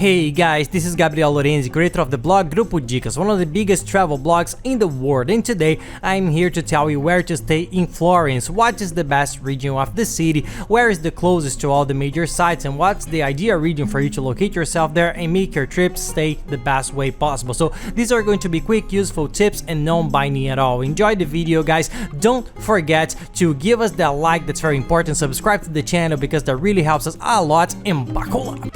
Hey guys, this is Gabriel Lorenzi, creator of the blog Grupo Dicas, one of the biggest travel blogs in the world, and today I'm here to tell you where to stay in Florence, what is the best region of the city, where is the closest to all the major sites, and what's the ideal region for you to locate yourself there and make your trip stay the best way possible. So these are going to be quick, useful tips and non-binding at all. Enjoy the video, guys. Don't forget to give us that like, that's very important. Subscribe to the channel because that really helps us a lot, and buckle up.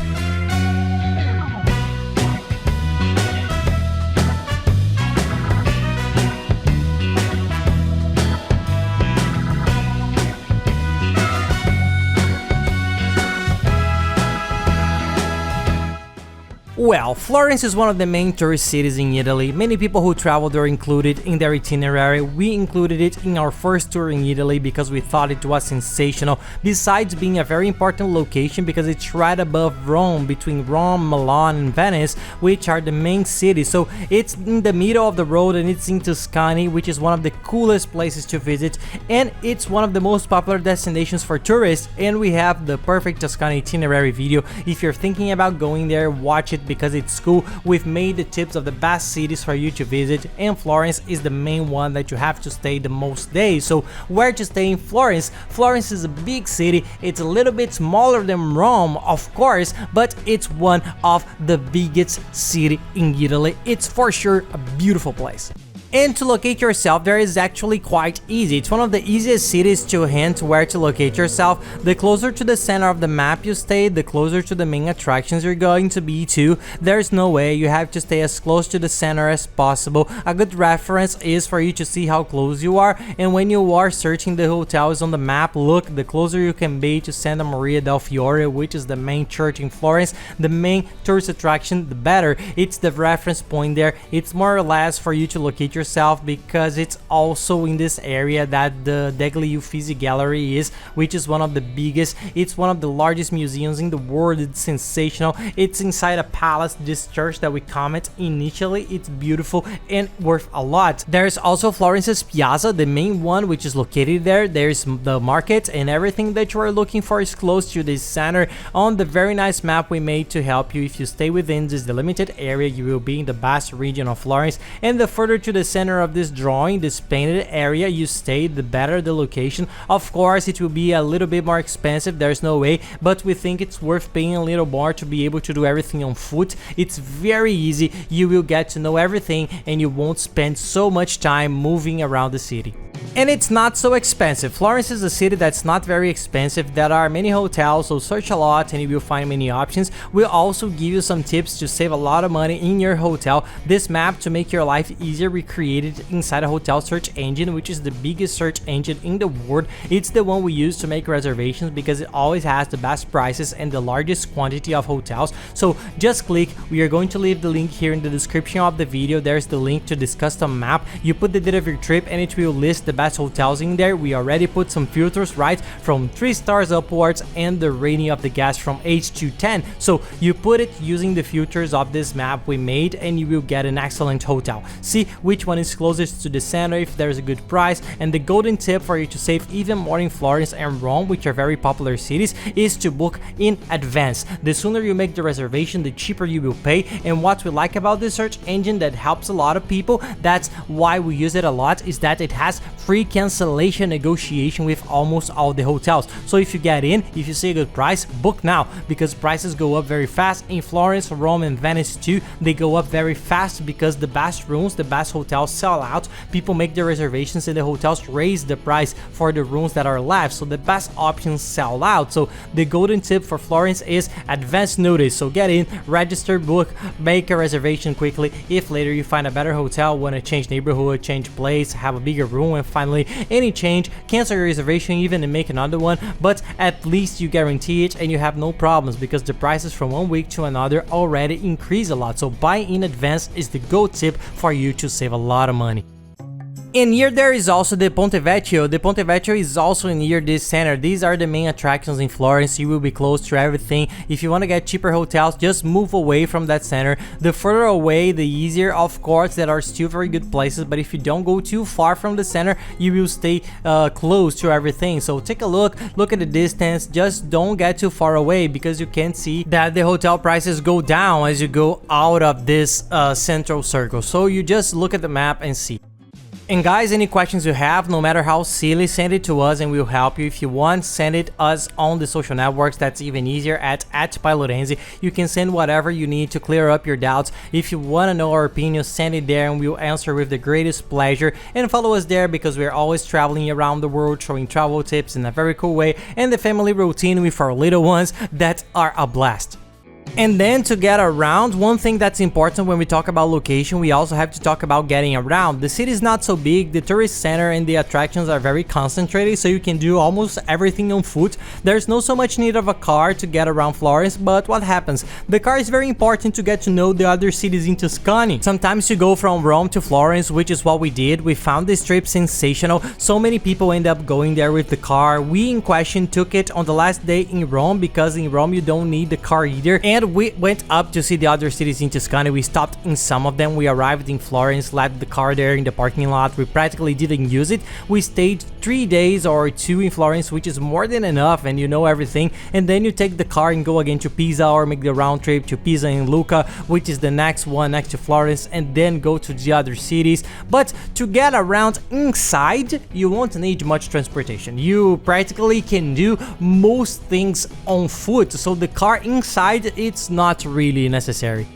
Well, Florence is one of the main tourist cities in Italy. Many people who travel there include it in their itinerary. We included it in our first tour in Italy because we thought it was sensational, besides being a very important location because it's right above Rome, between Rome, Milan and Venice, which are the main cities. So it's in the middle of the road and it's in Tuscany, which is one of the coolest places to visit, and it's one of the most popular destinations for tourists, and we have the perfect Tuscany itinerary video. If you're thinking about going there, watch it because it's cool. We've made the tips of the best cities for you to visit, and Florence is the main one that you have to stay the most days. So where to stay in Florence? Florence is a big city. It's a little bit smaller than Rome, of course, but it's one of the biggest city in Italy. It's for sure a beautiful place. And to locate yourself there is actually quite easy. It's one of the easiest cities to hint where to locate yourself. The closer to the center of the map you stay, the closer to the main attractions you're going to be too. There's no way, you have to stay as close to the center as possible. A good reference is for you to see how close you are, and when you are searching the hotels on the map, look, the closer you can be to Santa Maria del Fiore, which is the main church in Florence, the main tourist attraction, the better. It's the reference point there. It's more or less for you to locate yourself because it's also in this area that the degli Uffizi Gallery is, which is one of the biggest. It's one of the largest museums in the world. It's sensational. It's inside a palace, this church that we comment initially. It's beautiful and worth a lot. There's also Florence's Piazza, the main one, which is located there. There's the market, and everything that you are looking for is close to the center. On the very nice map we made to help you, if you stay within this delimited area, you will be in the best region of Florence, and the further to the center of this drawing, this painted area you stay, the better the location. Of course it will be a little bit more expensive, there's no way, but we think it's worth paying a little more to be able to do everything on foot. It's very easy, you will get to know everything and you won't spend so much time moving around the city. And it's not so expensive. Florence is a city that's not very expensive. There are many hotels, so search a lot and you will find many options. We'll also give you some tips to save a lot of money in your hotel. This map, to make your life easier, we created inside a hotel search engine, which is the biggest search engine in the world. It's the one we use to make reservations because it always has the best prices and the largest quantity of hotels. So just click. We are going to leave the link here in the description of the video. There's the link to this custom map. You put the date of your trip and it will list the best hotels in there. We already put some filters, right, from 3 stars upwards and the rating of the guests from 8 to 10. So you put it using the filters of this map we made and you will get an excellent hotel. See which one is closest to the center, if there's a good price. And the golden tip for you to save even more in Florence and Rome, which are very popular cities, is to book in advance. The sooner you make the reservation, the cheaper you will pay. And what we like about this search engine that helps a lot of people, that's why we use it a lot, is that it has free cancellation negotiation with almost all the hotels. So if you get in, if you see a good price, book now, because prices go up very fast in Florence, Rome and Venice too. They go up very fast because the best rooms, the best hotels sell out. People make their reservations and the hotels raise the price for the rooms that are left, so the best options sell out. So the golden tip for Florence is advance notice. So get in, register, book, make a reservation quickly. If later you find a better hotel, want to change neighborhood, change place, have a bigger room, and finally any change, cancel your reservation even and make another one, but at least you guarantee it and you have no problems because the prices from one week to another already increase a lot. So buy in advance is the go tip for you to save a lot of money. And near there is also the Ponte Vecchio. The Ponte Vecchio is also near this center. These are the main attractions in Florence. You will be close to everything. If you want to get cheaper hotels, just move away from that center. The further away, the easier. Of course, there are still very good places, but if you don't go too far from the center, you will stay close to everything. So take a look at the distance. Just don't get too far away, because you can see that the hotel prices go down as you go out of this central circle. So you just look at the map and see. And guys, any questions you have, no matter how silly, send it to us and we'll help you. If you want, send it us on the social networks. That's even easier at Pilorenzi. You can send whatever you need to clear up your doubts. If you want to know our opinion, send it there and we'll answer with the greatest pleasure. And follow us there, because we're always traveling around the world, showing travel tips in a very cool way, and the family routine with our little ones that are a blast. And then to get around, one thing that's important when we talk about location, we also have to talk about getting around. The city is not so big, the tourist center and the attractions are very concentrated, so you can do almost everything on foot. There's no so much need of a car to get around Florence, but what happens? The car is very important to get to know the other cities in Tuscany. Sometimes you go from Rome to Florence, which is what we did. We found this trip sensational. So many people end up going there with the car. We in question took it on the last day in Rome, because in Rome you don't need the car either. And we went up to see the other cities in Tuscany. We stopped in some of them. We arrived in Florence, left the car there in the parking lot. We practically didn't use it. We stayed 3 days or 2 in Florence, which is more than enough, and you know everything. And then you take the car and go again to Pisa, or make the round trip to Pisa and Lucca, which is the next one next to Florence, and then go to the other cities. But to get around inside, you won't need much transportation. You practically can do most things on foot, so the car inside, it's not really necessary.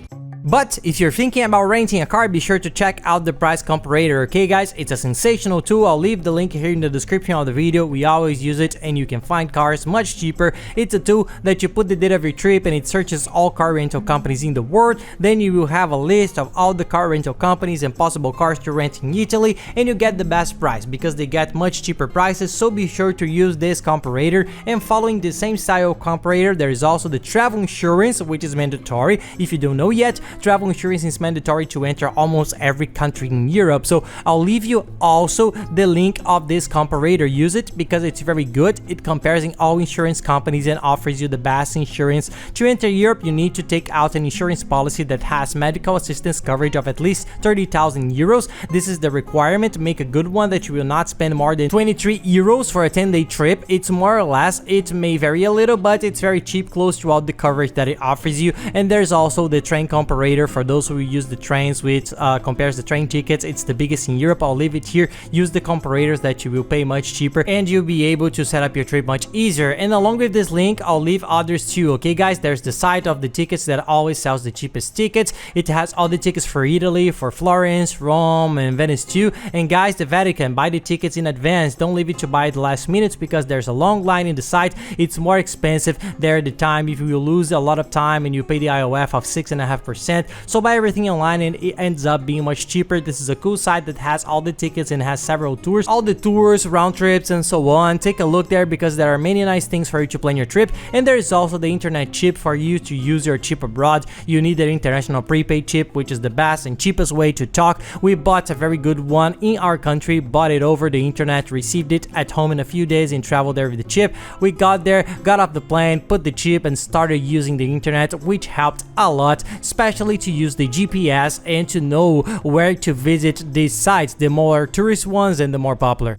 But if you're thinking about renting a car, be sure to check out the price comparator, okay guys? It's a sensational tool. I'll leave the link here in the description of the video. We always use it and you can find cars much cheaper. It's a tool that you put the date of your trip and it searches all car rental companies in the world. Then you will have a list of all the car rental companies and possible cars to rent in Italy, and you get the best price because they get much cheaper prices. So be sure to use this comparator. And following the same style comparator, there is also the travel insurance, which is mandatory. If you don't know yet, travel insurance is mandatory to enter almost every country in Europe. So I'll leave you also the link of this comparator. Use it because it's very good. It compares in all insurance companies and offers you the best insurance. To enter Europe, you need to take out an insurance policy that has medical assistance coverage of at least 30,000 euros. This is the requirement. Make a good one that you will not spend more than 23 euros for a 10-day trip. It's more or less, it may vary a little, but it's very cheap, close to all the coverage that it offers you. And there's also the train comparator for those who use the trains, which compares the train tickets. It's the biggest in Europe. I'll leave it here. Use the comparators that you will pay much cheaper and you'll be able to set up your trip much easier. And along with this link, I'll leave others too, okay guys? There's the site of the tickets that always sells the cheapest tickets. It has all the tickets for Italy, for Florence, Rome, and Venice too. And guys, the Vatican, buy the tickets in advance. Don't leave it to buy at the last minute because there's a long line in the site. It's more expensive there at the time. If you lose a lot of time and you pay the IOF of 6.5%, so buy everything online and it ends up being much cheaper. This is a cool site that has all the tickets and has several tours, all the tours, round trips, and so on. Take a look there because there are many nice things for you to plan your trip. And there is also the internet chip for you to use your chip abroad. You need an international prepaid chip, which is the best and cheapest way to talk. We bought a very good one in our country, bought it over the internet, received it at home in a few days and traveled there with the chip. We got there, got off the plane, put the chip and started using the internet, which helped a lot, especially to use the GPS and to know where to visit these sites, the more tourist ones and the more popular.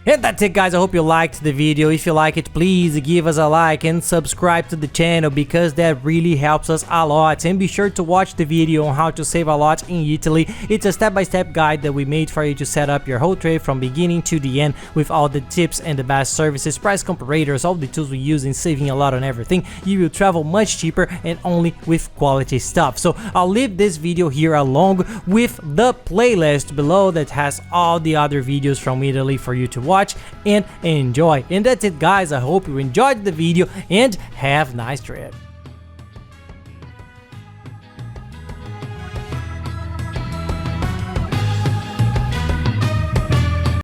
And that's it guys, I hope you liked the video. If you like it, please give us a like and subscribe to the channel because that really helps us a lot. And be sure to watch the video on how to save a lot in Italy. It's a step-by-step guide that we made for you to set up your whole trip from beginning to the end with all the tips and the best services, price comparators, all the tools we use in saving a lot on everything. You will travel much cheaper and only with quality stuff. So I'll leave this video here along with the playlist below that has all the other videos from Italy for you to watch and enjoy. And that's it guys, I hope you enjoyed the video and have a nice trip.